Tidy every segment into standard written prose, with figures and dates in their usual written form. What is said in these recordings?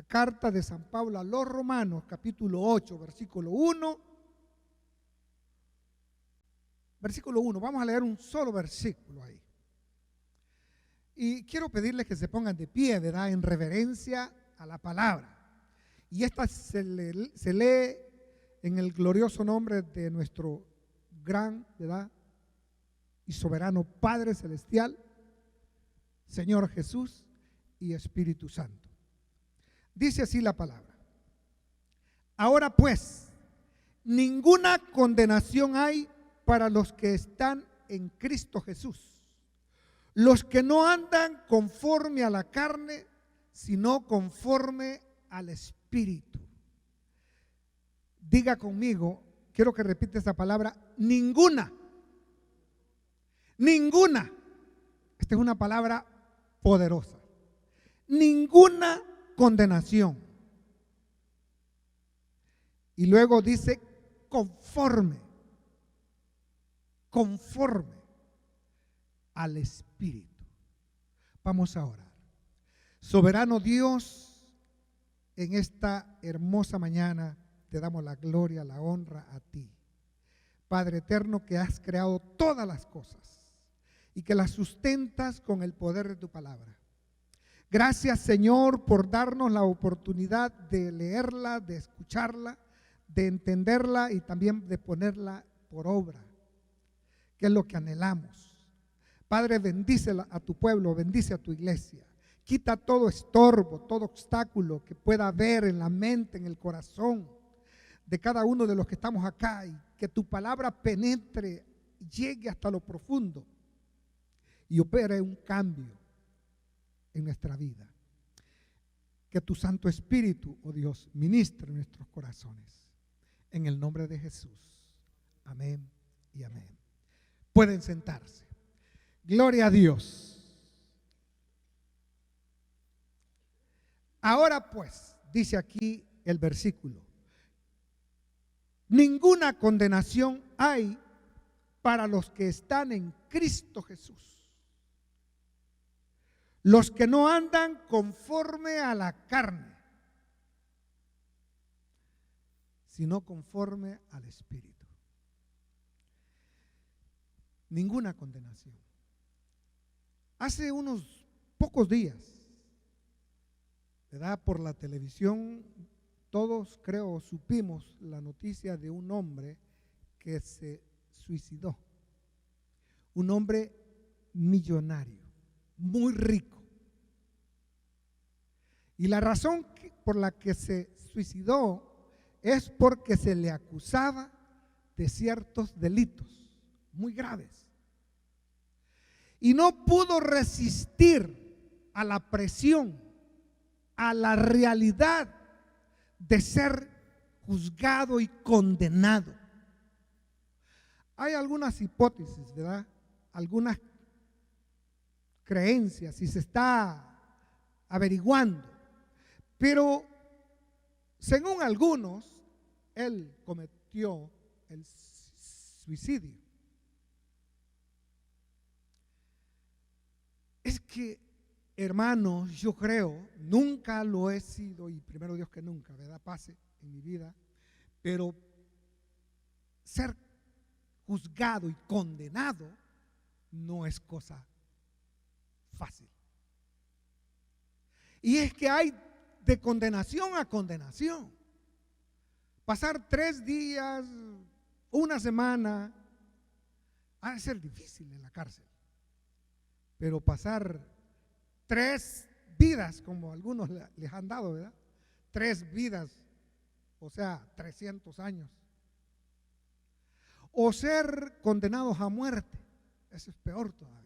carta de San Pablo a los Romanos, capítulo 8, versículo 1. Versículo 1, vamos a leer un solo versículo ahí. Y quiero pedirles que se pongan de pie, ¿verdad?, en reverencia a la palabra. Y esta se lee en el glorioso nombre de nuestro gran, ¿verdad?, y soberano Padre Celestial, Señor Jesús y Espíritu Santo. Dice así la palabra: ahora pues, ninguna condenación hay para los que están en Cristo Jesús, los que no andan conforme a la carne, sino conforme al Espíritu. Diga conmigo, quiero que repita esta palabra: ninguna. Ninguna. Esta es una palabra poderosa. Ninguna condenación. Y luego dice conforme al Espíritu. Vamos a orar. Soberano Dios, en esta hermosa mañana te damos la gloria, la honra a ti, Padre eterno, que has creado todas las cosas y que las sustentas con el poder de tu palabra. Gracias, Señor, por darnos la oportunidad de leerla, de escucharla, de entenderla y también de ponerla por obra, que es lo que anhelamos. Padre, bendice a tu pueblo, bendice a tu iglesia. Quita todo estorbo, todo obstáculo que pueda haber en la mente, en el corazón de cada uno de los que estamos acá, y que tu palabra penetre, llegue hasta lo profundo y opere un cambio en nuestra vida. Que tu Santo Espíritu, oh Dios, ministre en nuestros corazones. En el nombre de Jesús. Amén y amén. Pueden sentarse. Gloria a Dios. Ahora pues, dice aquí el versículo: ninguna condenación hay para los que están en Cristo Jesús, los que no andan conforme a la carne, sino conforme al Espíritu. Ninguna condenación. Hace unos pocos días, ¿verdad?, por la televisión, todos creo supimos la noticia de un hombre que se suicidó. Un hombre millonario, muy rico. Y la razón por la que se suicidó es porque se le acusaba de ciertos delitos muy graves. Y no pudo resistir a la presión, a la realidad de ser juzgado y condenado. Hay algunas hipótesis, ¿verdad?, algunas creencias, y se está averiguando, pero según algunos, él cometió el suicidio. Es que, hermanos, yo creo, nunca lo he sido, y primero Dios que nunca, ¿verdad?, pase en mi vida, pero ser juzgado y condenado no es cosa fácil. Y es que hay de condenación a condenación. Pasar 3 días, una semana, ha de ser difícil en la cárcel. Pero pasar 3 vidas, como algunos les han dado, ¿verdad?, 3 vidas, o sea, 300 años. O ser condenados a muerte, eso es peor todavía.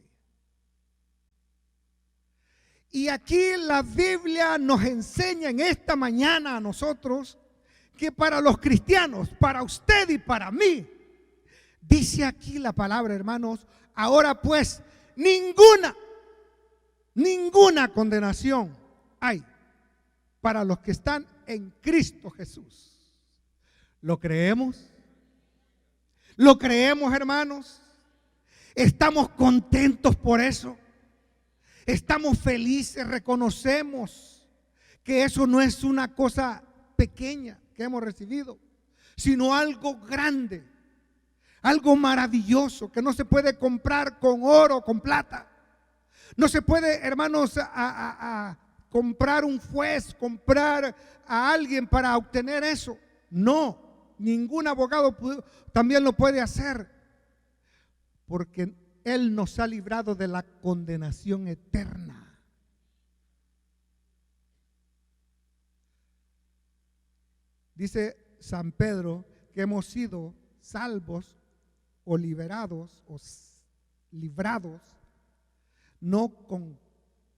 Y aquí la Biblia nos enseña en esta mañana a nosotros que para los cristianos, para usted y para mí, dice aquí la palabra, hermanos: ahora pues, ninguna condenación hay para los que están en Cristo Jesús. ¿Lo creemos? ¿Lo creemos, hermanos? ¿Estamos contentos por eso? Estamos felices, reconocemos que eso no es una cosa pequeña que hemos recibido, sino algo grande, algo maravilloso que no se puede comprar con oro, con plata. No se puede, hermanos, a comprar un juez, comprar a alguien para obtener eso. No, ningún abogado también lo puede hacer, porque Él nos ha librado de la condenación eterna. Dice San Pedro que hemos sido salvos o liberados o librados no con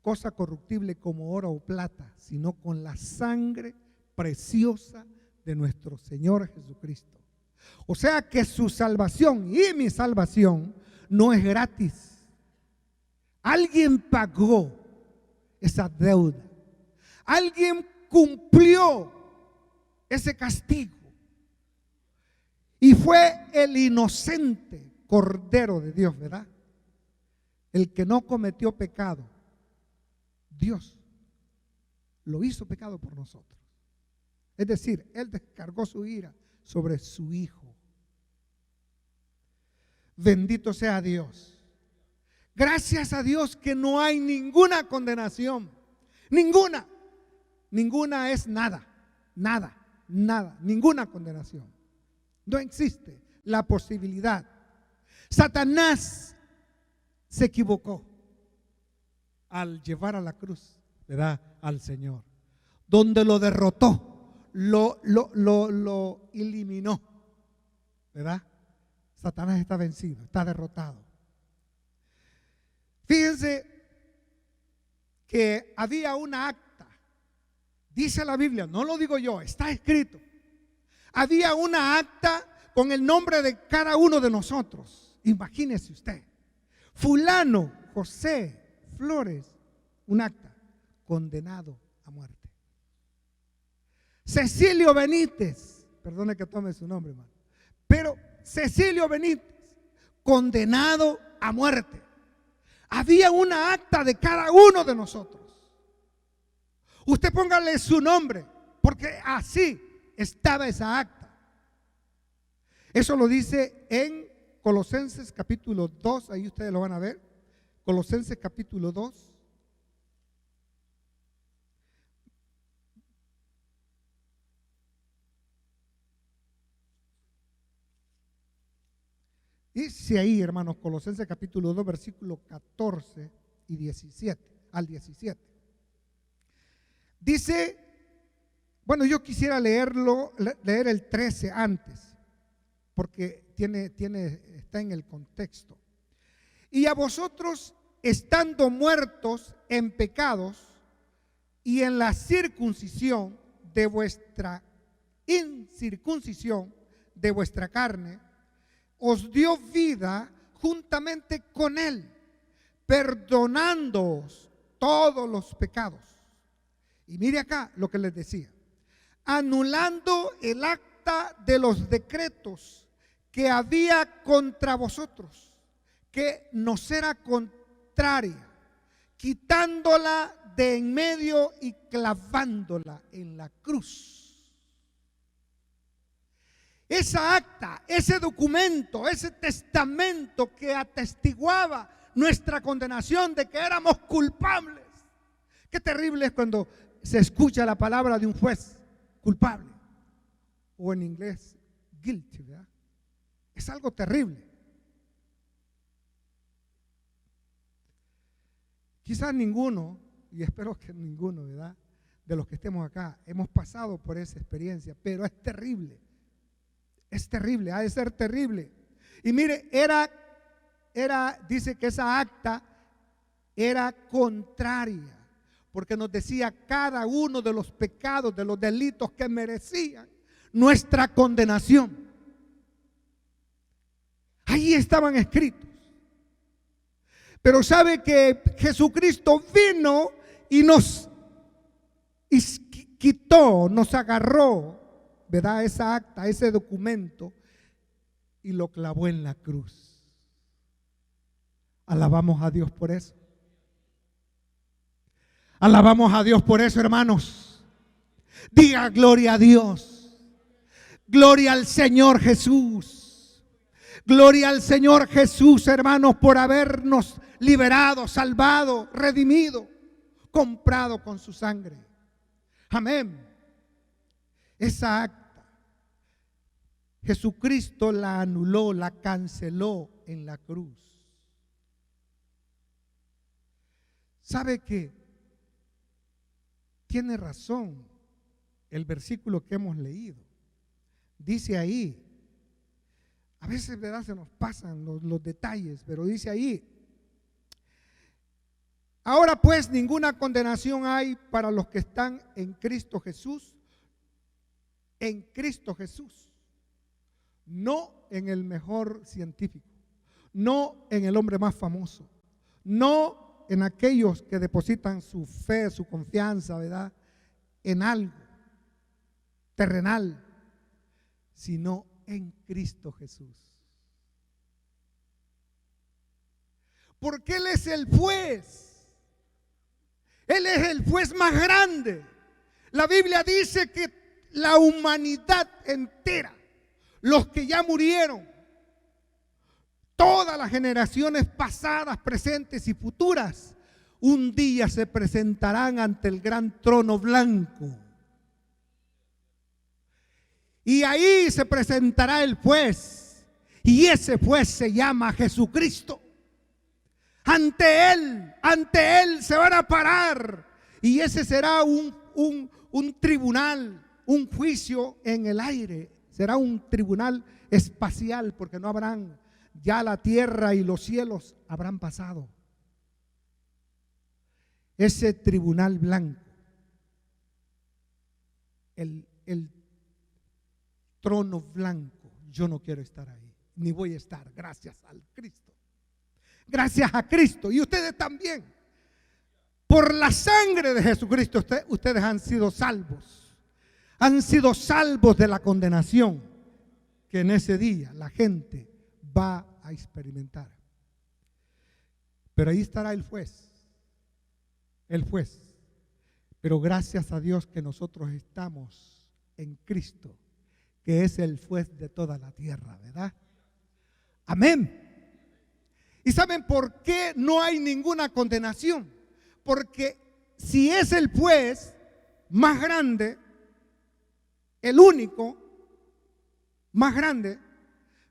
cosa corruptible como oro o plata, sino con la sangre preciosa de nuestro Señor Jesucristo. O sea que su salvación y mi salvación no es gratis. Alguien pagó esa deuda. Alguien cumplió ese castigo. Y fue el inocente Cordero de Dios, ¿verdad? El que no cometió pecado. Dios lo hizo pecado por nosotros. Es decir, Él descargó su ira sobre su Hijo. Bendito sea Dios. Gracias a Dios que no hay ninguna condenación. Ninguna. Ninguna es nada. Nada. Nada. Ninguna condenación. No existe la posibilidad. Satanás se equivocó al llevar a la cruz, ¿verdad?, al Señor, donde lo derrotó, lo eliminó, ¿verdad? Satanás está vencido, está derrotado. Fíjense que había una acta, dice la Biblia, no lo digo yo, está escrito. Había una acta con el nombre de cada uno de nosotros. Imagínese usted, fulano, José Flores, un acta, condenado a muerte. Cecilio Benítez, perdone que tome su nombre, hermano, pero Cecilio Benítez, condenado a muerte. Había una acta de cada uno de nosotros. Usted póngale su nombre, porque así estaba esa acta. Eso lo dice en Colosenses capítulo 2, ahí ustedes lo van a ver. Colosenses capítulo 2. Dice ahí, hermanos, Colosenses capítulo 2, versículos 14 y 17, al 17. Dice, bueno, yo quisiera leer el 13 antes, porque está en el contexto. Y a vosotros, estando muertos en pecados y en la circuncisión de vuestra incircuncisión de vuestra carne, os dio vida juntamente con Él, perdonándoos todos los pecados. Y mire acá lo que les decía: anulando el acta de los decretos que había contra vosotros, que nos era contraria, quitándola de en medio y clavándola en la cruz. Esa acta, ese documento, ese testamento que atestiguaba nuestra condenación de que éramos culpables. Qué terrible es cuando se escucha la palabra de un juez, culpable, o en inglés guilty, ¿verdad? Es algo terrible. Quizás ninguno, y espero que ninguno, ¿verdad?, de los que estemos acá hemos pasado por esa experiencia, pero es terrible. Es terrible, ha de ser terrible. Y mire, dice que esa acta era contraria, porque nos decía cada uno de los pecados, de los delitos que merecían nuestra condenación. Ahí estaban escritos. Pero sabe que Jesucristo vino y nos quitó, nos agarró, ¿verdad?, esa acta, ese documento, y lo clavó en la cruz. Alabamos a Dios por eso. Alabamos a Dios por eso, hermanos. Diga gloria a Dios. Gloria al Señor Jesús. Gloria al Señor Jesús, hermanos, por habernos liberado, salvado, redimido, comprado con su sangre. Amén. Esa acta, Jesucristo la anuló, la canceló en la cruz. ¿Sabe qué? Tiene razón el versículo que hemos leído. Dice ahí, a veces, ¿verdad?, se nos pasan los detalles, pero dice ahí: ahora pues ninguna condenación hay para los que están en Cristo Jesús. En Cristo Jesús. No en el mejor científico, no en el hombre más famoso, no en aquellos que depositan su fe, su confianza, ¿verdad?, en algo terrenal, sino en Cristo Jesús. Porque Él es el juez. Él es el juez más grande. La Biblia dice que la humanidad entera, los que ya murieron, todas las generaciones pasadas, presentes y futuras, un día se presentarán ante el gran trono blanco. Y ahí se presentará el juez. Y ese juez se llama Jesucristo. Ante Él se van a parar. Y ese será un tribunal, un juicio en el aire. Será un tribunal espacial, porque no habrán, ya la tierra y los cielos habrán pasado. Ese tribunal blanco, el trono blanco, yo no quiero estar ahí, ni voy a estar, gracias al Cristo. Gracias a Cristo, y ustedes también. Por la sangre de Jesucristo, ustedes han sido salvos. Han sido salvos de la condenación que en ese día la gente va a experimentar. Pero ahí estará el juez. El juez. Pero gracias a Dios que nosotros estamos en Cristo, que es el juez de toda la tierra, ¿verdad? Amén. ¿Y saben por qué no hay ninguna condenación? Porque si es el juez más grande, el único más grande,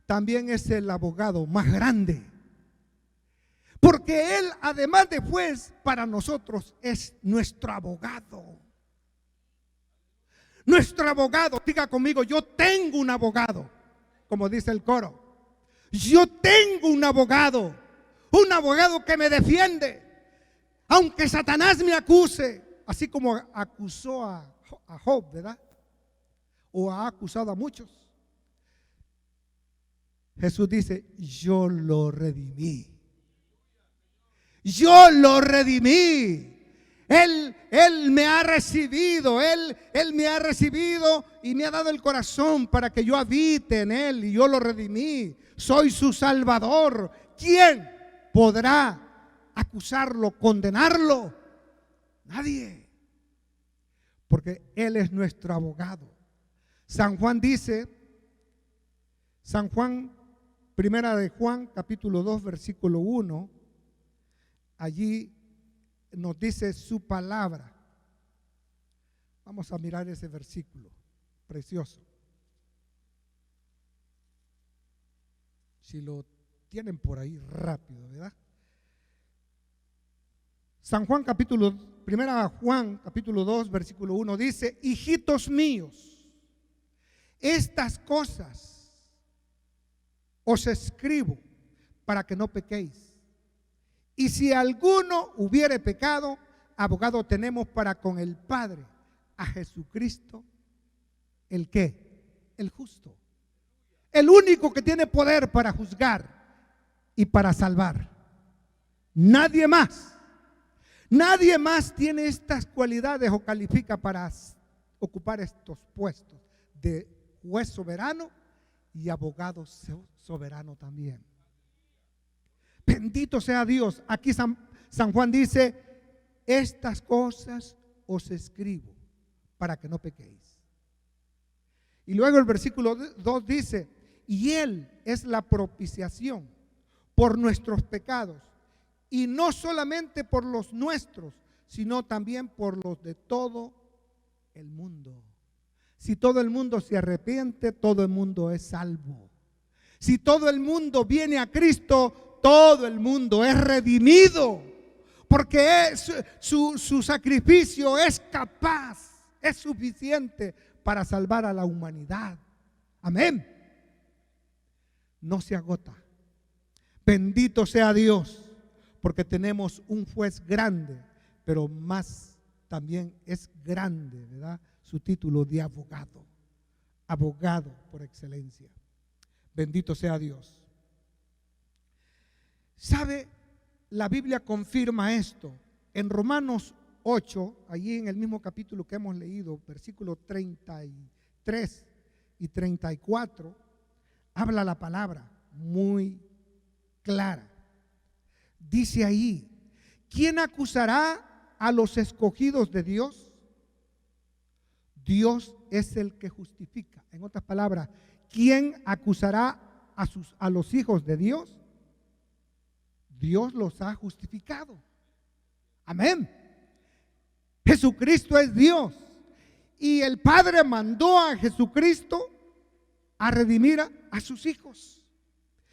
también es el abogado más grande. Porque Él, además de juez, para nosotros es nuestro abogado. Nuestro abogado, diga conmigo, yo tengo un abogado, como dice el coro. Yo tengo un abogado que me defiende. Aunque Satanás me acuse, así como acusó a Job, ¿verdad? O ha acusado a muchos. Jesús dice, yo lo redimí. Yo lo redimí. Él me ha recibido, Él me ha recibido y me ha dado el corazón para que yo habite en Él, y yo lo redimí. Soy su Salvador. ¿Quién podrá acusarlo, condenarlo? Nadie. Porque Él es nuestro abogado. San Juan dice, primera de Juan, capítulo 2, versículo 1, allí nos dice su palabra. Vamos a mirar ese versículo precioso. Si lo tienen por ahí rápido, ¿verdad? Primera Juan, capítulo 2, versículo 1 dice, hijitos míos, estas cosas os escribo para que no pequéis. Y si alguno hubiere pecado, abogado tenemos para con el Padre, a Jesucristo, ¿el qué? El justo. El único que tiene poder para juzgar y para salvar. Nadie más. Nadie más tiene estas cualidades o califica para ocupar estos puestos de juez soberano y abogado soberano también. Bendito sea Dios. Aquí San Juan dice, estas cosas os escribo para que no pequéis. Y luego el versículo 2 dice, y Él es la propiciación por nuestros pecados, y no solamente por los nuestros, sino también por los de todo el mundo. Si todo el mundo se arrepiente, todo el mundo es salvo. Si todo el mundo viene a Cristo, todo el mundo es redimido, porque su sacrificio es capaz, es suficiente para salvar a la humanidad. Amén. No se agota. Bendito sea Dios, porque tenemos un juez grande, pero más también es grande, ¿verdad? Su título de abogado, abogado por excelencia. Bendito sea Dios. ¿Sabe? La Biblia confirma esto. En Romanos 8, allí en el mismo capítulo que hemos leído, versículos 33 y 34, habla la palabra muy clara. Dice ahí, ¿quién acusará a los escogidos de Dios? Dios es el que justifica. En otras palabras, ¿quién acusará a los hijos de Dios? Dios los ha justificado. Amén. Jesucristo es Dios. Y el Padre mandó a Jesucristo a redimir a sus hijos.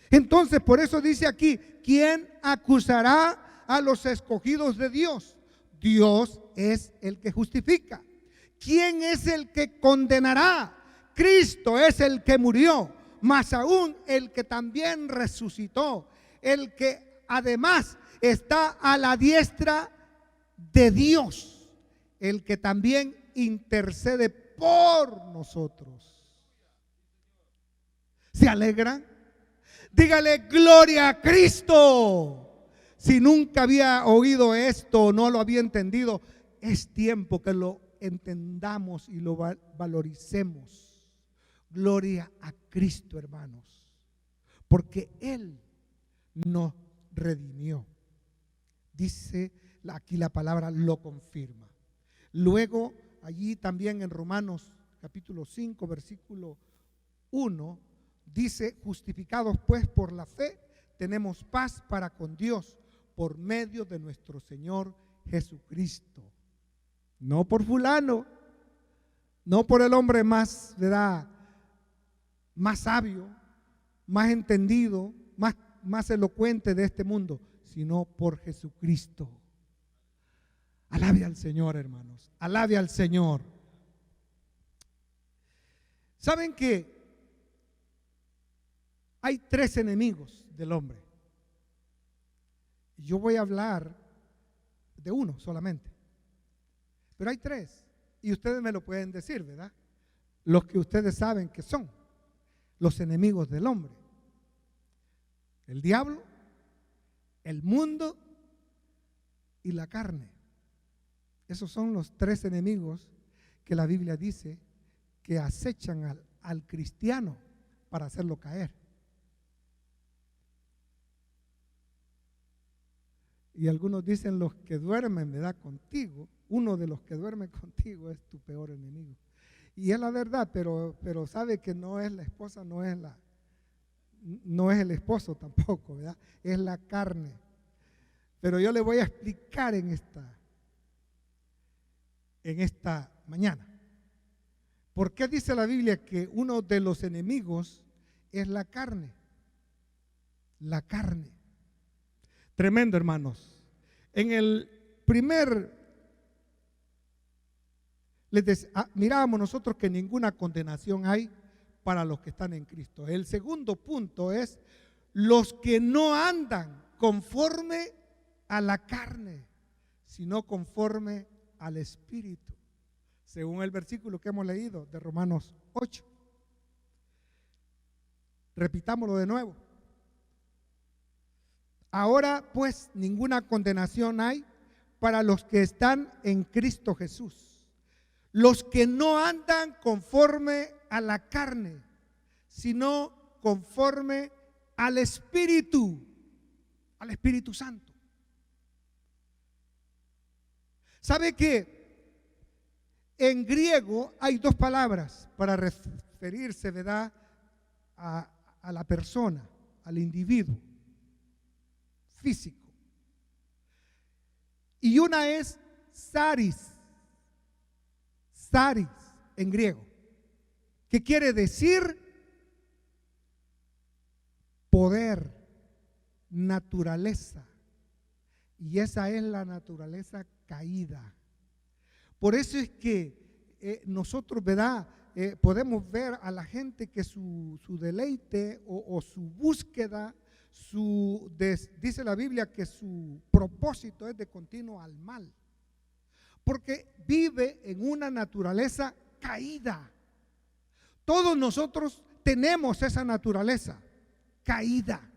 Entonces, por eso dice aquí, ¿quién acusará a los escogidos de Dios? Dios es el que justifica. ¿Quién es el que condenará? Cristo es el que murió, más aún el que también resucitó, el que además está a la diestra de Dios, el que también intercede por nosotros. ¿Se alegran? Dígale gloria a Cristo. Si nunca había oído esto o no lo había entendido, es tiempo que lo entendamos y lo valoricemos. Gloria a Cristo, hermanos, porque Él nos redimió. Dice aquí la palabra, lo confirma. Luego, allí también en Romanos capítulo 5, versículo 1, dice, justificados pues por la fe, tenemos paz para con Dios por medio de nuestro Señor Jesucristo. No por fulano, no por el hombre más, ¿verdad?, más sabio, más entendido, más elocuente de este mundo, sino por Jesucristo. Alabe al Señor, hermanos, alabe al Señor. ¿Saben que hay tres enemigos del hombre? Yo voy a hablar de uno solamente, pero hay tres, y ustedes me lo pueden decir, ¿verdad? Los que ustedes saben que son los enemigos del hombre: el diablo, el mundo y la carne. Esos son los tres enemigos que la Biblia dice que acechan al cristiano para hacerlo caer. Y algunos dicen los que duermen, ¿verdad?, contigo. Uno de los que duerme contigo es tu peor enemigo. Y es la verdad, pero sabe que no es la esposa, no es el esposo tampoco, ¿verdad? Es la carne. Pero yo le voy a explicar en esta mañana. ¿Por qué dice la Biblia que uno de los enemigos es la carne? La carne. Tremendo, hermanos. En el primer, mirábamos nosotros que ninguna condenación hay para los que están en Cristo. El segundo punto es los que no andan conforme a la carne, sino conforme al Espíritu, según el versículo que hemos leído de Romanos 8. Repitámoslo de nuevo. Ahora pues ninguna condenación hay para los que están en Cristo Jesús, los que no andan conforme a la carne, sino conforme al Espíritu Santo. ¿Sabe que En griego hay dos palabras para referirse, ¿verdad?, a la persona, al individuo físico. Y una es saris, saris en griego, que quiere decir poder, naturaleza. Y esa es la naturaleza caída. Por eso es que nosotros, ¿verdad?, podemos ver a la gente que su deleite o su búsqueda, dice la Biblia que su propósito es de continuo al mal. Porque vive en una naturaleza caída. Todos nosotros tenemos esa naturaleza caída.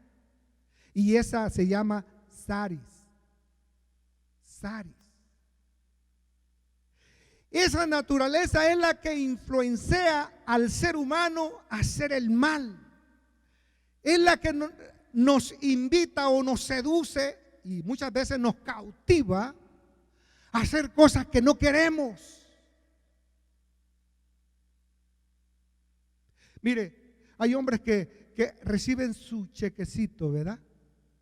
Y esa se llama saris. Saris. Esa naturaleza es la que influencia al ser humano a hacer el mal. Es la que nos invita o nos seduce y muchas veces nos cautiva a hacer cosas que no queremos. Mire, hay hombres que reciben su chequecito, ¿verdad?,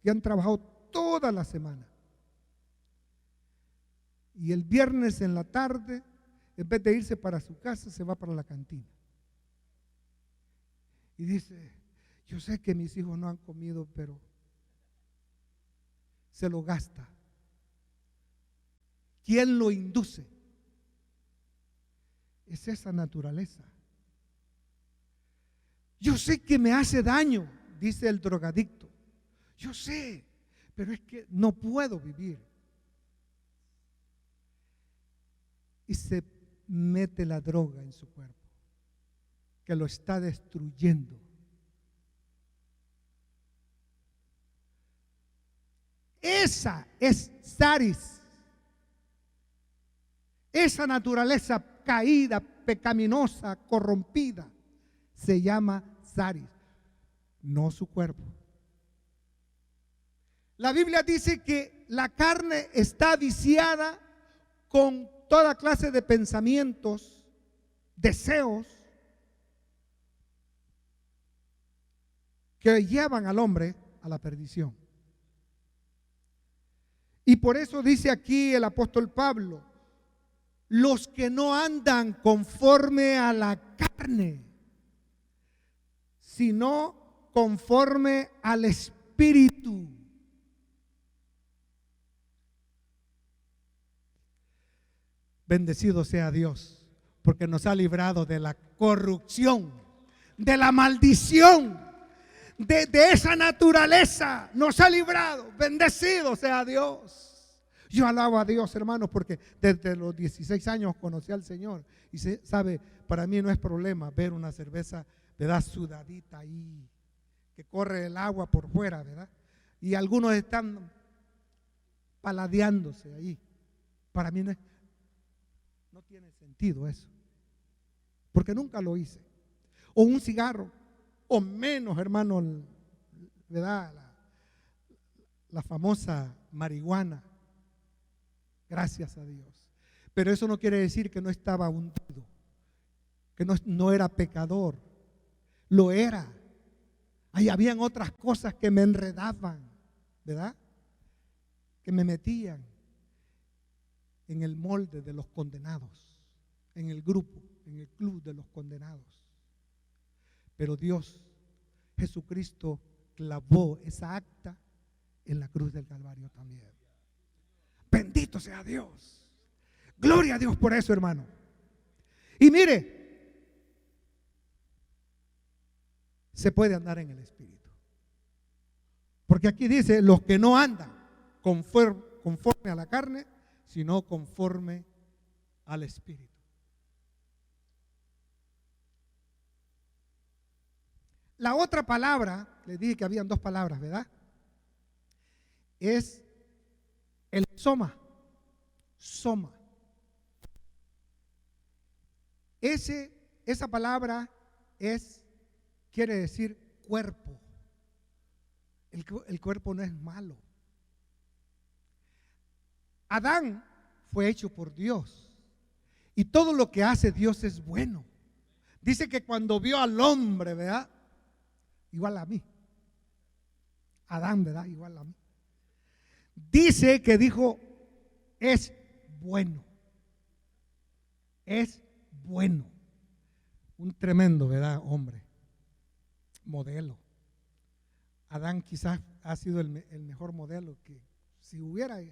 que han trabajado toda la semana. Y el viernes en la tarde, en vez de irse para su casa, se va para la cantina. Y dice, yo sé que mis hijos no han comido, pero se lo gasta. ¿Quién lo induce? Es esa naturaleza. Yo sé que me hace daño, dice el drogadicto. Yo sé, pero es que no puedo vivir. Y se mete la droga en su cuerpo, que lo está destruyendo. Esa es saris. Esa naturaleza caída, pecaminosa, corrompida, se llama saris, no su cuerpo. La Biblia dice que la carne está viciada con toda clase de pensamientos, deseos que llevan al hombre a la perdición. Y por eso dice aquí el apóstol Pablo, los que no andan conforme a la carne, sino conforme al Espíritu. Bendecido sea Dios, porque nos ha librado de la corrupción, de la maldición, de esa naturaleza. Nos ha librado. Bendecido sea Dios. Yo alabo a Dios, hermanos, porque desde los 16 años conocí al Señor. Y sabe, para mí no es problema ver una cerveza, ¿verdad?, sudadita ahí, que corre el agua por fuera, ¿verdad? Y algunos están paladeándose ahí. Para mí no tiene sentido eso, porque nunca lo hice. O un cigarro, o menos, hermano, ¿verdad?, la famosa marihuana. Gracias a Dios. Pero eso no quiere decir que no estaba hundido, que no era pecador. Lo era. Ahí habían otras cosas que me enredaban, ¿verdad?, que me metían en el molde de los condenados, en el grupo, en el club de los condenados. Pero Dios, Jesucristo, clavó esa acta en la cruz del Calvario también. Bendito sea Dios. Gloria a Dios por eso, hermano. Y mire, se puede andar en el Espíritu. Porque aquí dice, los que no andan conforme a la carne, sino conforme al Espíritu. La otra palabra, les dije que habían dos palabras, ¿verdad?, es el soma. Soma. Esa palabra quiere decir cuerpo. El cuerpo no es malo. Adán fue hecho por Dios Y todo lo que hace Dios es bueno. Dice que cuando vio al hombre, ¿verdad? Igual a mí. Adán, ¿verdad? Igual a mí. Dice que dijo, es bueno. Es bueno. Un tremendo, ¿verdad? Hombre. Modelo. Adán quizás ha sido el mejor modelo que si hubieran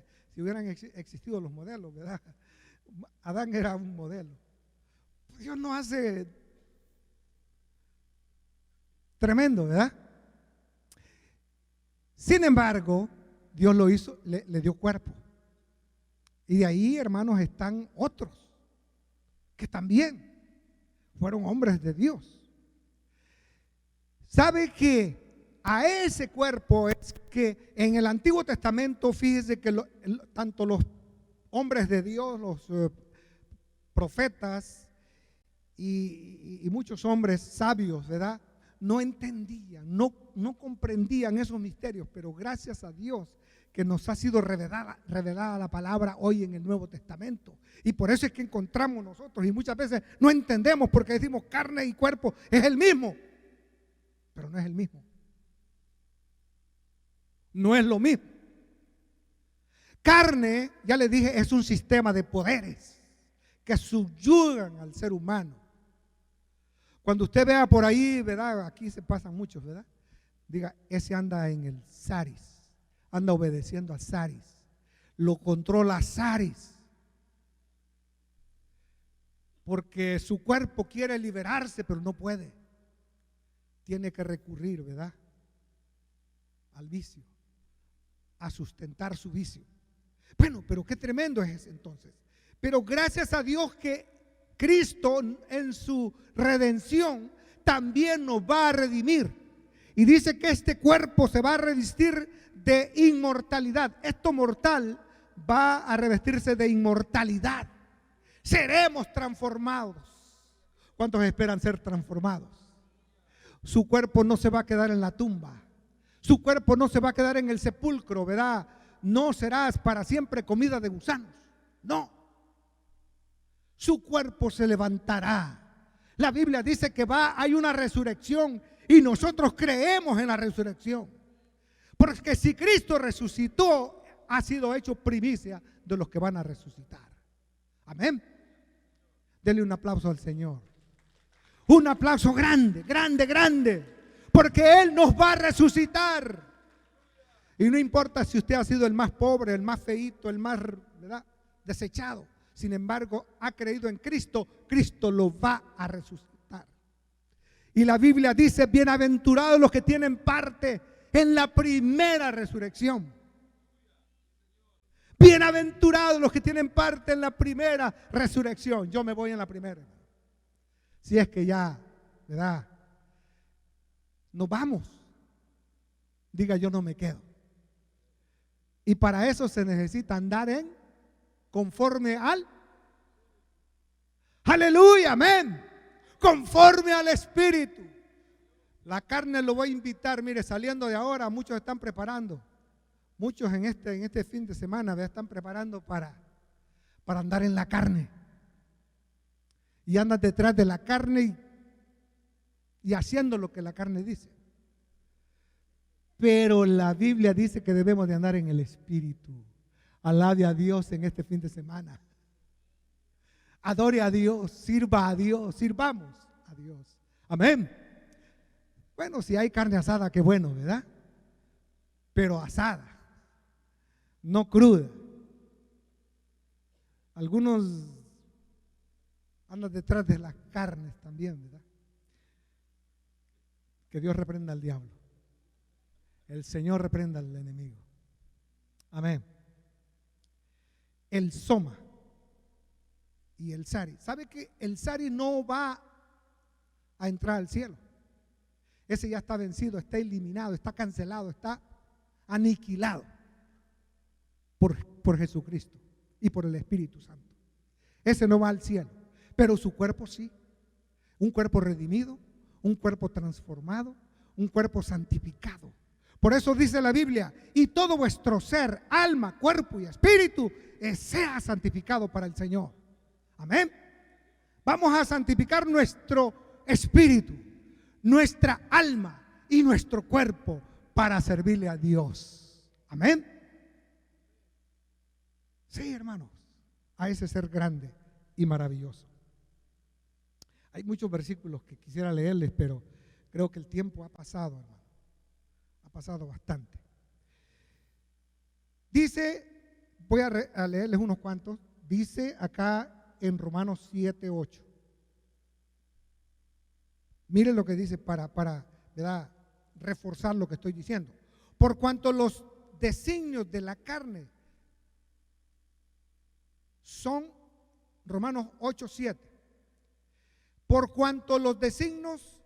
existido los modelos, ¿verdad? Adán era un modelo. Dios nos hace tremendo, ¿verdad? Sin embargo, Dios lo hizo, le dio cuerpo. Y de ahí, hermanos, están otros que también fueron hombres de Dios. ¿Sabe que a ese cuerpo es que en el Antiguo Testamento, fíjese que tanto los hombres de Dios, los profetas y muchos hombres sabios, ¿verdad? No entendían, no comprendían esos misterios, pero gracias a Dios que nos ha sido revelada la palabra hoy en el Nuevo Testamento. Y por eso es que encontramos nosotros, y muchas veces no entendemos porque decimos carne y cuerpo es el mismo, pero no es el mismo. No es lo mismo. Carne, ya les dije, es un sistema de poderes que subyugan al ser humano. Cuando usted vea por ahí, ¿verdad? Aquí se pasan muchos, ¿verdad? Diga, ese anda en el Saris, anda obedeciendo a Saris, lo controla Saris, porque su cuerpo quiere liberarse, pero no puede. Tiene que recurrir, ¿verdad? Al vicio, a sustentar su vicio. Bueno, pero qué tremendo es ese entonces. Pero gracias a Dios que Cristo en su redención también nos va a redimir. Y dice que este cuerpo se va a revestir de inmortalidad. Esto mortal va a revestirse de inmortalidad. Seremos transformados. ¿Cuántos esperan ser transformados? Su cuerpo no se va a quedar en la tumba. Su cuerpo no se va a quedar en el sepulcro, ¿verdad? No serás para siempre comida de gusanos. No. Su cuerpo se levantará. La Biblia dice que hay una resurrección y nosotros creemos en la resurrección. Porque si Cristo resucitó, ha sido hecho primicia de los que van a resucitar. Amén. Denle un aplauso al Señor. Un aplauso grande, grande, grande. Porque Él nos va a resucitar. Y no importa si usted ha sido el más pobre, el más feíto, el más, ¿verdad?, desechado. Sin embargo, ha creído en Cristo, Cristo lo va a resucitar. Y la Biblia dice, bienaventurados los que tienen parte en la primera resurrección. Bienaventurados los que tienen parte en la primera resurrección. Yo me voy en la primera. Si es que ya, ¿verdad?, nos vamos. Diga, yo no me quedo. Y para eso se necesita andar en conforme al, aleluya, amén, conforme al Espíritu. La carne lo voy a invitar, mire, saliendo de ahora, muchos están preparando, muchos en este fin de semana están preparando para andar en la carne. Y andan detrás de la carne y haciendo lo que la carne dice. Pero la Biblia dice que debemos de andar en el Espíritu. Alabe a Dios en este fin de semana. Adore a Dios, sirva a Dios, sirvamos a Dios. Amén. Bueno, si hay carne asada, qué bueno, ¿verdad? Pero asada, no cruda. Algunos andan detrás de las carnes también, ¿verdad? Que Dios reprenda al diablo. El Señor reprenda al enemigo. Amén. El soma y el sari. ¿Sabe que el sari no va a entrar al cielo? Ese ya está vencido, está eliminado, está cancelado, está aniquilado por Jesucristo y por el Espíritu Santo. Ese no va al cielo, pero su cuerpo sí. Un cuerpo redimido, un cuerpo transformado, un cuerpo santificado. Por eso dice la Biblia, y todo vuestro ser, alma, cuerpo y espíritu sea santificado para el Señor. Amén. Vamos a santificar nuestro espíritu, nuestra alma y nuestro cuerpo para servirle a Dios. Amén. Sí, hermanos, a ese ser grande y maravilloso. Hay muchos versículos que quisiera leerles, pero creo que el tiempo ha pasado, hermano. Ha pasado bastante. Dice, voy a leerles unos cuantos. Dice acá en Romanos 7:8. Miren lo que dice para ¿verdad?, reforzar lo que estoy diciendo. Por cuanto los designios de la carne son, Romanos 8:7. Por cuanto los designios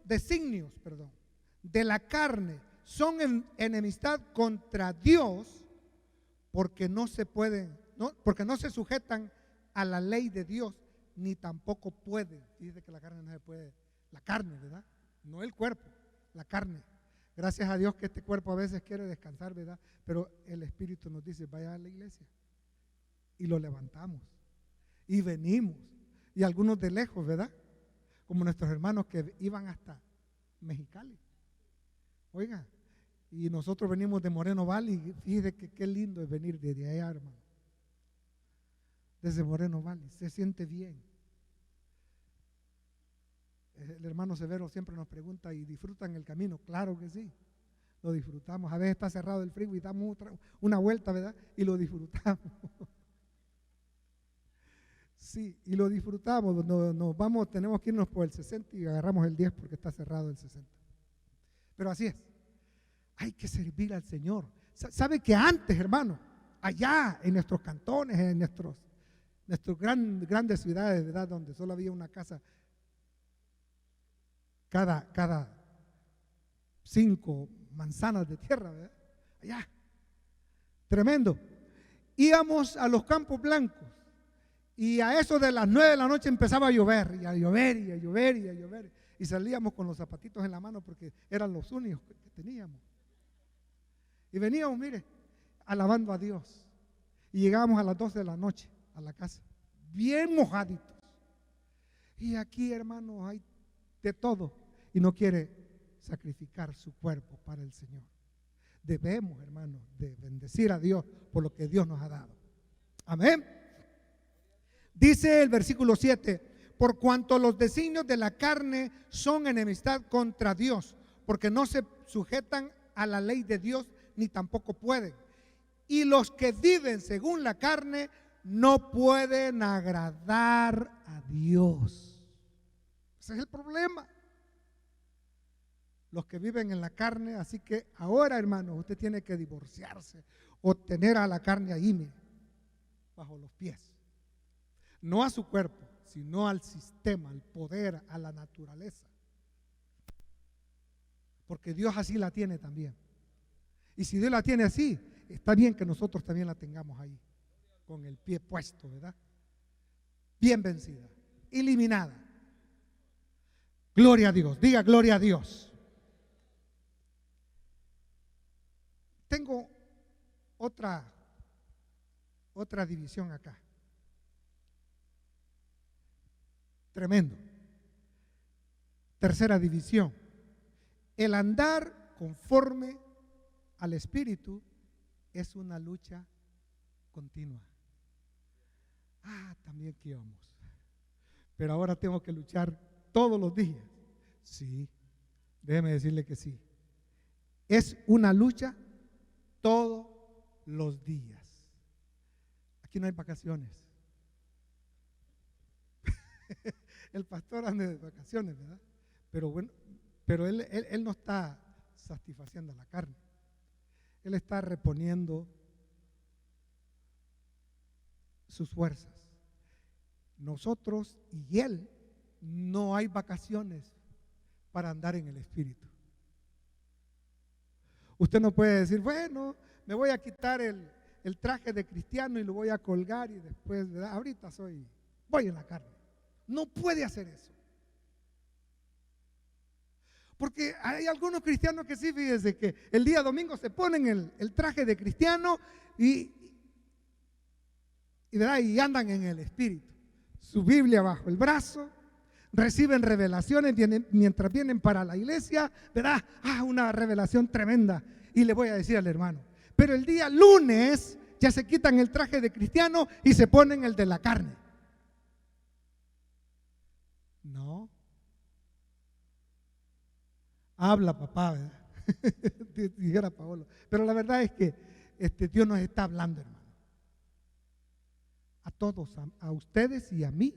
de la carne son enemistad contra Dios, porque no se sujetan a la ley de Dios, ni tampoco pueden. Dice que la carne no se puede, la carne, ¿verdad? No el cuerpo, la carne. Gracias a Dios que este cuerpo a veces quiere descansar, ¿verdad? Pero el Espíritu nos dice, vaya a la iglesia. Y lo levantamos. Y venimos. Y algunos de lejos, ¿verdad? Como nuestros hermanos que iban hasta Mexicali. Oiga, y nosotros venimos de Moreno Valley. Fíjese que qué lindo es venir desde allá, hermano. Desde Moreno Valley. Se siente bien. El hermano Severo siempre nos pregunta, ¿y disfrutan el camino? Claro que sí, lo disfrutamos. A veces está cerrado el frío y damos una vuelta, ¿verdad? Y lo disfrutamos. Sí, y lo disfrutamos. Nos vamos, tenemos que irnos por el 60 y agarramos el 10 porque está cerrado el 60. Pero así es. Hay que servir al Señor. ¿Sabe que antes, hermano, allá en nuestros cantones, en nuestras grandes ciudades, ¿verdad?, donde solo había una casa cada 5 manzanas de tierra, ¿verdad? Allá, tremendo. Íbamos a los Campos Blancos y a eso de las 9 de la noche empezaba a llover, y a llover, y a llover, y a llover. Y salíamos con los zapatitos en la mano porque eran los únicos que teníamos. Y veníamos, mire, alabando a Dios. Y llegábamos a las 12 de la noche a la casa, bien mojaditos. Y aquí, hermanos, hay de todo, y no quiere sacrificar su cuerpo para el Señor. Debemos, hermanos, de bendecir a Dios por lo que Dios nos ha dado. Amén. Dice el versículo 7, por cuanto los designios de la carne son enemistad contra Dios, porque no se sujetan a la ley de Dios, ni tampoco pueden. Y los que viven según la carne no pueden agradar a Dios. Ese es el problema. Los que viven en la carne, así que ahora, hermanos, usted tiene que divorciarse o tener a la carne ahí, mire, bajo los pies. No a su cuerpo, sino al sistema, al poder, a la naturaleza. Porque Dios así la tiene también. Y si Dios la tiene así, está bien que nosotros también la tengamos ahí, con el pie puesto, ¿verdad? Bien vencida, eliminada. Gloria a Dios, diga gloria a Dios. Tengo otra división acá. Tremendo. Tercera división. El andar conforme al Espíritu es una lucha continua. También que íbamos. Pero ahora tengo que luchar todos los días. Sí, déjeme decirle que sí. Es una lucha todos los días. Aquí no hay vacaciones. El pastor anda de vacaciones, ¿verdad? Pero bueno, pero él no está satisfaciendo la carne. Él está reponiendo sus fuerzas. Nosotros y él no hay vacaciones para andar en el Espíritu. Usted no puede decir, bueno, me voy a quitar el traje de cristiano y lo voy a colgar y después, ¿verdad?, ahorita voy en la carne. No puede hacer eso. Porque hay algunos cristianos que sí, fíjense que el día domingo se ponen el traje de cristiano ¿verdad?, y andan en el Espíritu. Su Biblia bajo el brazo, reciben revelaciones mientras vienen para la iglesia, ¿verdad? Una revelación tremenda. Y le voy a decir al hermano, pero el día lunes ya se quitan el traje de cristiano y se ponen el de la carne. No. Habla, papá, ¿verdad? Dijera Paolo. Pero la verdad es que Dios nos está hablando, hermano. A todos, a ustedes y a mí.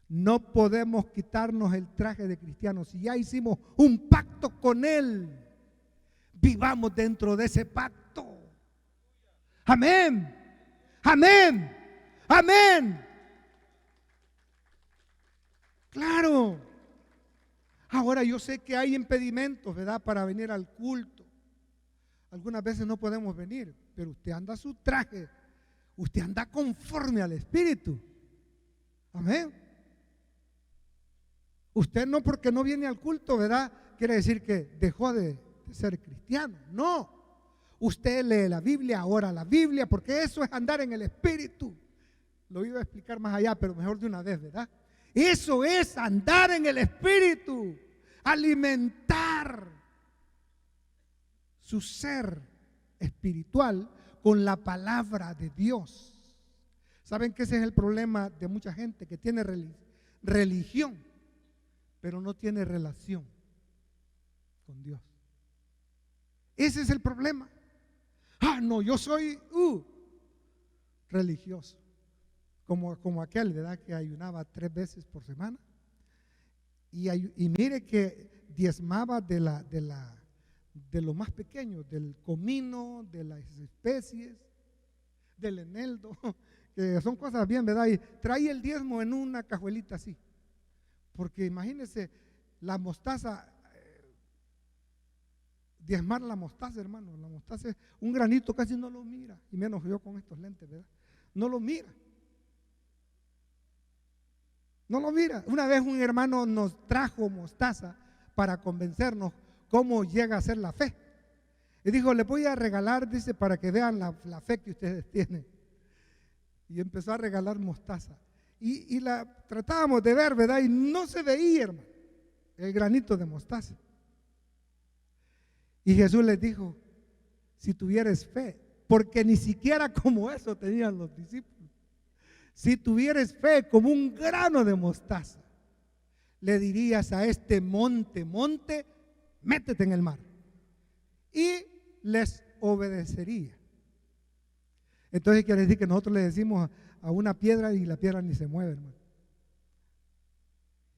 No podemos quitarnos el traje de cristiano. Si ya hicimos un pacto con Él, vivamos dentro de ese pacto. Amén. Amén. Amén. Claro. Ahora yo sé que hay impedimentos, ¿verdad?, para venir al culto. Algunas veces no podemos venir, pero usted anda su traje. Usted anda conforme al Espíritu. Amén. Usted no, porque no viene al culto, ¿verdad?, quiere decir que dejó de ser cristiano. No. Usted lee la Biblia, ora la Biblia, porque eso es andar en el Espíritu. Lo iba a explicar más allá, pero mejor de una vez, ¿verdad? Eso es andar en el Espíritu, alimentar su ser espiritual con la palabra de Dios. ¿Saben que ese es el problema de mucha gente que tiene religión, pero no tiene relación con Dios? Ese es el problema. No, yo soy religioso. Como aquel, ¿verdad?, que ayunaba 3 veces por semana. Y mire que diezmaba de lo más pequeño, del comino, de las especies, del eneldo, que son cosas bien, ¿verdad? Y traía el diezmo en una cajuelita así. Porque imagínense, la mostaza, diezmar la mostaza, hermano. La mostaza es un granito, casi no lo mira. Y menos yo con estos lentes, ¿verdad? No lo mira. No lo mira. Una vez un hermano nos trajo mostaza para convencernos cómo llega a ser la fe. Y dijo, le voy a regalar, dice, para que vean la fe que ustedes tienen. Y empezó a regalar mostaza. Y la tratábamos de ver, ¿verdad? Y no se veía, hermano, el granito de mostaza. Y Jesús les dijo, si tuvieres fe, porque ni siquiera como eso tenían los discípulos. Si tuvieres fe como un grano de mostaza, le dirías a este monte, métete en el mar. Y les obedecería. Entonces quiere decir que nosotros le decimos a una piedra y la piedra ni se mueve, hermano.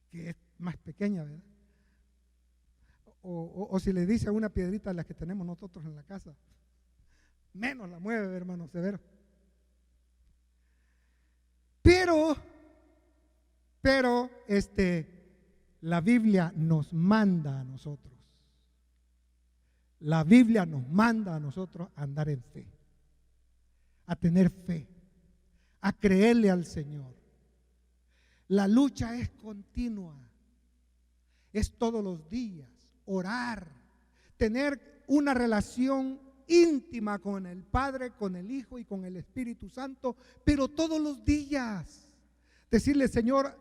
Que es más pequeña, ¿verdad? O si le dice a una piedrita de las que tenemos nosotros en la casa, menos la mueve, hermano Severo. Pero la Biblia nos manda a nosotros. La Biblia nos manda a nosotros a andar en fe, a tener fe, a creerle al Señor. La lucha es continua, es todos los días, orar, tener una relación íntima con el Padre, con el Hijo y con el Espíritu Santo, pero todos los días decirle, Señor,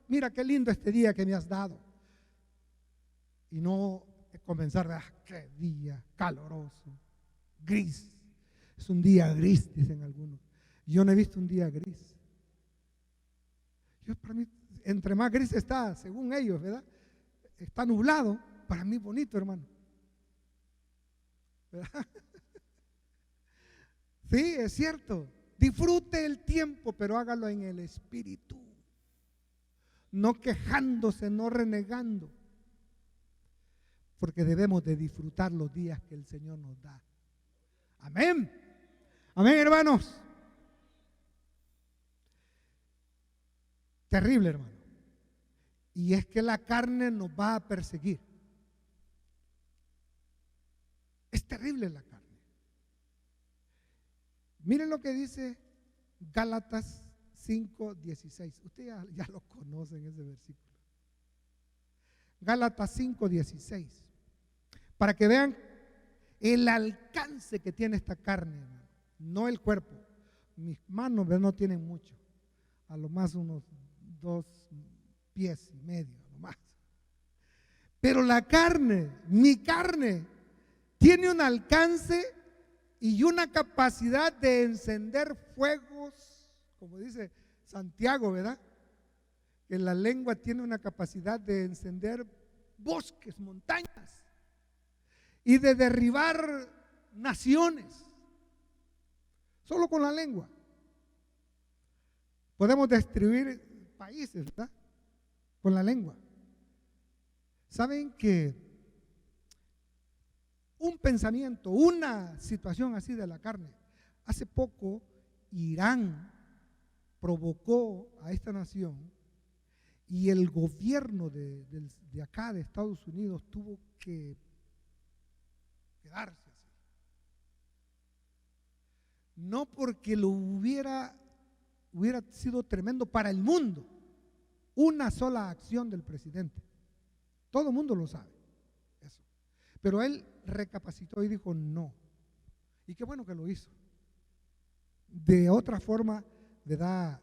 mira qué lindo este día que me has dado, y no comenzar, qué día caloroso, gris, es un día gris, dicen algunos. Yo no he visto un día gris. Para mí, entre más gris está, según ellos, ¿verdad?, está nublado, para mí bonito, hermano, ¿verdad? Sí, es cierto. Disfrute el tiempo, pero hágalo en el Espíritu, no quejándose, no renegando, porque debemos de disfrutar los días que el Señor nos da. Amén. Amén, hermanos. Terrible, hermano. Y es que la carne nos va a perseguir. Es terrible la carne. Miren lo que dice Gálatas 5:16. Ustedes ya lo conocen ese versículo. Gálatas 5:16. Para que vean el alcance que tiene esta carne, hermano. No el cuerpo. Mis manos no tienen mucho. A lo más unos 2 pies y medio nomás. Pero la carne, mi carne, tiene un alcance y una capacidad de encender fuegos, como dice Santiago, ¿verdad? Que la lengua tiene una capacidad de encender bosques, montañas y de derribar naciones. Solo con la lengua. Podemos destruir países, ¿verdad? Con la lengua. ¿Saben que un pensamiento, una situación así de la carne? Hace poco Irán provocó a esta nación y el gobierno de acá, de Estados Unidos, tuvo que quedarse así. No porque lo hubiera sido tremendo para el mundo, una sola acción del presidente. Todo el mundo lo sabe, eso. Pero él recapacitó y dijo no. Y qué bueno que lo hizo. De otra forma, ¿verdad?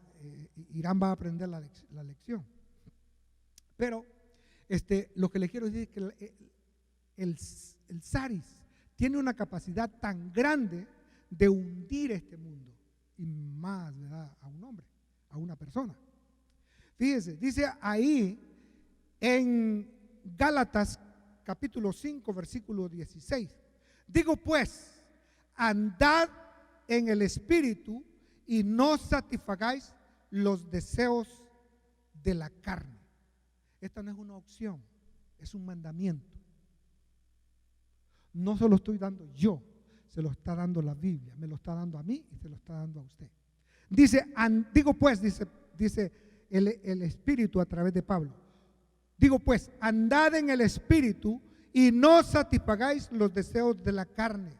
Irán va a aprender la lección. Pero lo que le quiero decir es que el Saris tiene una capacidad tan grande de hundir este mundo y más, ¿verdad? A un hombre, a una persona. Fíjese, dice ahí en Gálatas capítulo 5 versículo 16, digo pues, andad en el Espíritu y no satisfagáis los deseos de la carne. Esta no es una opción, es un mandamiento. No se lo estoy dando yo, se lo está dando la Biblia, me lo está dando a mí y se lo está dando a usted. Dice, digo pues, dice el Espíritu a través de Pablo. Digo pues, andad en el Espíritu y no satisfagáis los deseos de la carne,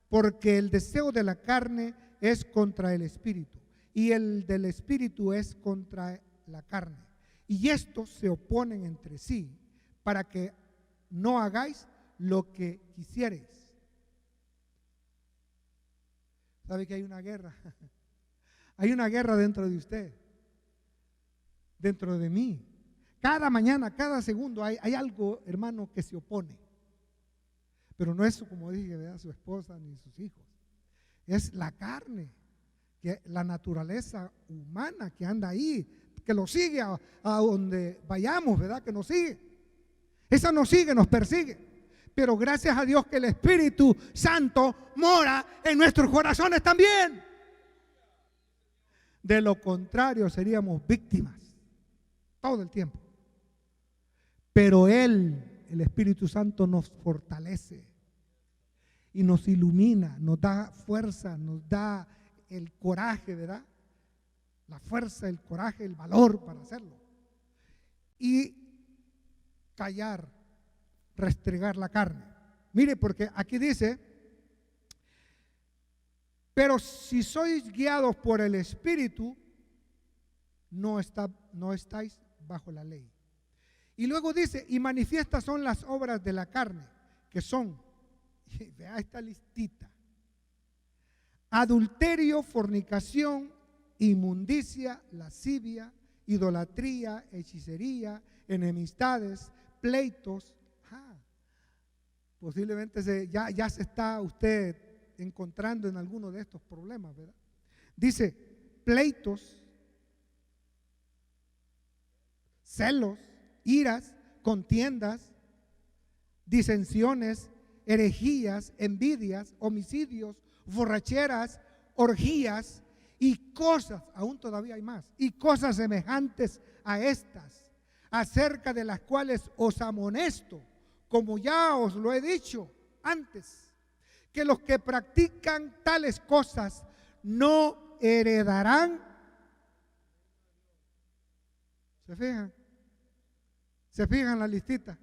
porque el deseo de la carne es contra el Espíritu y el del Espíritu es contra la carne. Y estos se oponen entre sí para que no hagáis lo que quisierais. ¿Sabe que hay una guerra? Hay una guerra dentro de usted, dentro de mí. Cada mañana, cada segundo hay algo, hermano, que se opone. Pero no es, como dije, ¿verdad? Su esposa ni sus hijos. Es la carne, que la naturaleza humana que anda ahí, que lo sigue a donde vayamos, ¿verdad? Que nos sigue. Esa nos sigue, nos persigue. Pero gracias a Dios que el Espíritu Santo mora en nuestros corazones también. De lo contrario seríamos víctimas todo el tiempo. Pero Él, el Espíritu Santo, nos fortalece y nos ilumina, nos da fuerza, nos da el coraje, ¿verdad? La fuerza, el coraje, el valor para hacerlo. Y callar, restregar la carne. Mire, porque aquí dice, pero si sois guiados por el Espíritu, no estáis bajo la ley. Y luego dice, y manifiestas son las obras de la carne, que son, vea esta listita: adulterio, fornicación, inmundicia, lascivia, idolatría, hechicería, enemistades, pleitos. Posiblemente ya se está usted encontrando en alguno de estos problemas, ¿verdad? Dice, pleitos, celos, iras, contiendas, disensiones, herejías, envidias, homicidios, borracheras, orgías y cosas, aún todavía hay más, y cosas semejantes a estas, acerca de las cuales os amonesto, como ya os lo he dicho antes, que los que practican tales cosas no heredarán. ¿Se fijan? ¿Se fijan la listita?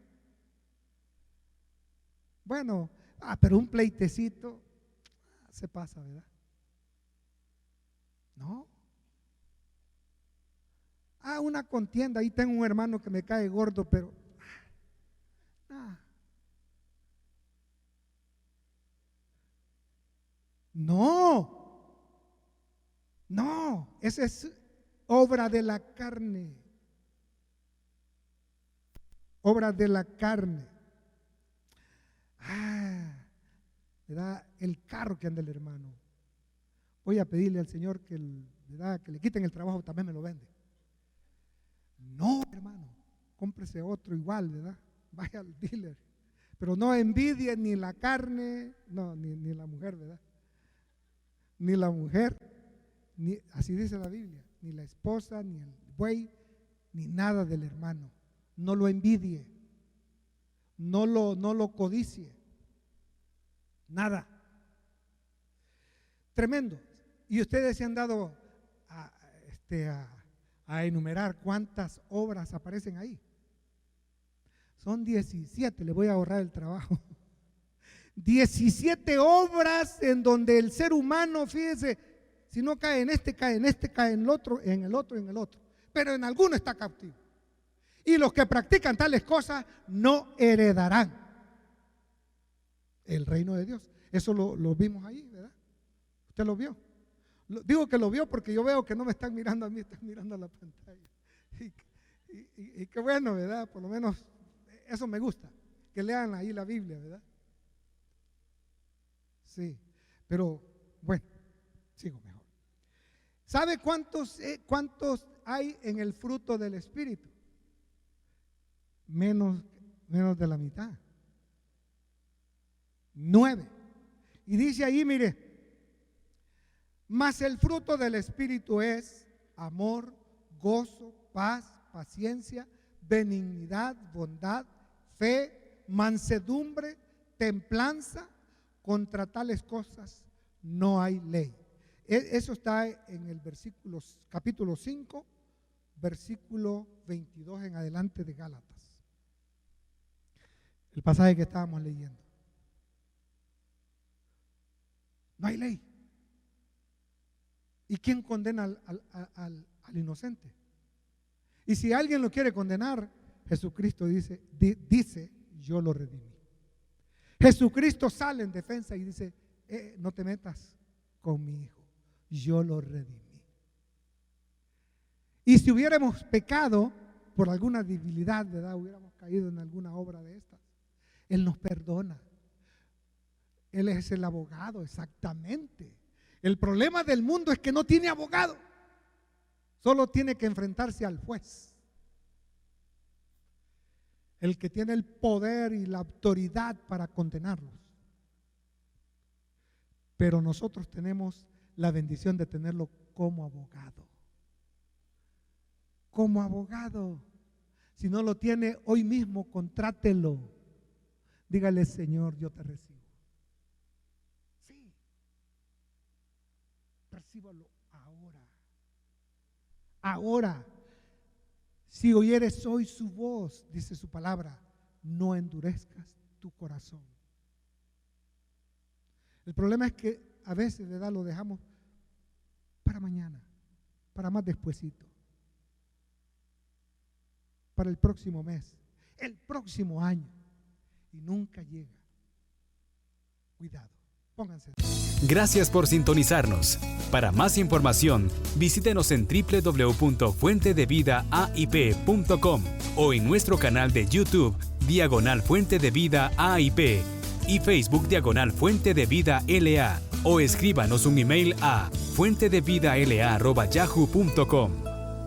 Bueno, pero un pleitecito se pasa, ¿verdad? No. Una contienda. Ahí tengo un hermano que me cae gordo, pero no, esa es obra de la carne. obras de la carne. ¿Verdad? El carro que anda el hermano. Voy a pedirle al Señor que le quiten el trabajo, también me lo vende. No, hermano, cómprese otro igual, ¿verdad? Vaya al dealer. Pero no envidie ni la carne, no, ni la mujer, ¿verdad? Ni la mujer, así dice la Biblia, ni la esposa, ni el buey, ni nada del hermano. No lo envidie, no lo codicie, nada. Tremendo. Y ustedes se han dado a enumerar cuántas obras aparecen ahí. Son 17, le voy a ahorrar el trabajo. 17 obras en donde el ser humano, fíjese, si no cae en este, cae en este, cae en el otro, en el otro, en el otro. Pero en alguno está cautivo. Y los que practican tales cosas no heredarán el reino de Dios. Eso lo vimos ahí, ¿verdad? ¿Usted lo vio? Digo que lo vio porque yo veo que no me están mirando a mí, están mirando a la pantalla. Y qué bueno, ¿verdad? Por lo menos eso me gusta, que lean ahí la Biblia, ¿verdad? Sí, pero bueno, sigo mejor. ¿Sabe cuántos hay en el fruto del Espíritu? Menos de la mitad. 9. Y dice ahí, mire, mas el fruto del Espíritu es amor, gozo, paz, paciencia, benignidad, bondad, fe, mansedumbre, templanza. Contra tales cosas no hay ley. Eso está en el capítulo 5, versículo 22 en adelante de Gálatas. El pasaje que estábamos leyendo. No hay ley. ¿Y quién condena al inocente? Y si alguien lo quiere condenar, Jesucristo dice, yo lo redimí. Jesucristo sale en defensa y dice, no te metas con mi hijo, yo lo redimí. Y si hubiéramos pecado por alguna debilidad, ¿verdad? Hubiéramos caído en alguna obra de estas, Él nos perdona. Él es el abogado, exactamente. El problema del mundo es que no tiene abogado, solo tiene que enfrentarse al juez. El que tiene el poder y la autoridad para condenarlos. Pero nosotros tenemos la bendición de tenerlo como abogado. Como abogado. Si no lo tiene hoy mismo, contrátelo. Dígale, Señor, yo te recibo. Sí. Recíbalo ahora. Ahora. Si oyeres hoy su voz, dice su palabra, no endurezcas tu corazón. El problema es que a veces, ¿verdad?, lo dejamos para mañana, para más despuesito, para el próximo mes, el próximo año, y nunca llega. Cuidado, pónganse. Gracias por sintonizarnos. Para más información, visítenos en www.fuentedevidaaip.com o en nuestro canal de YouTube, Fuente de Vida AIP, y Facebook, Fuente de Vida LA, o escríbanos un email a fuentedevidala@yahoo.com.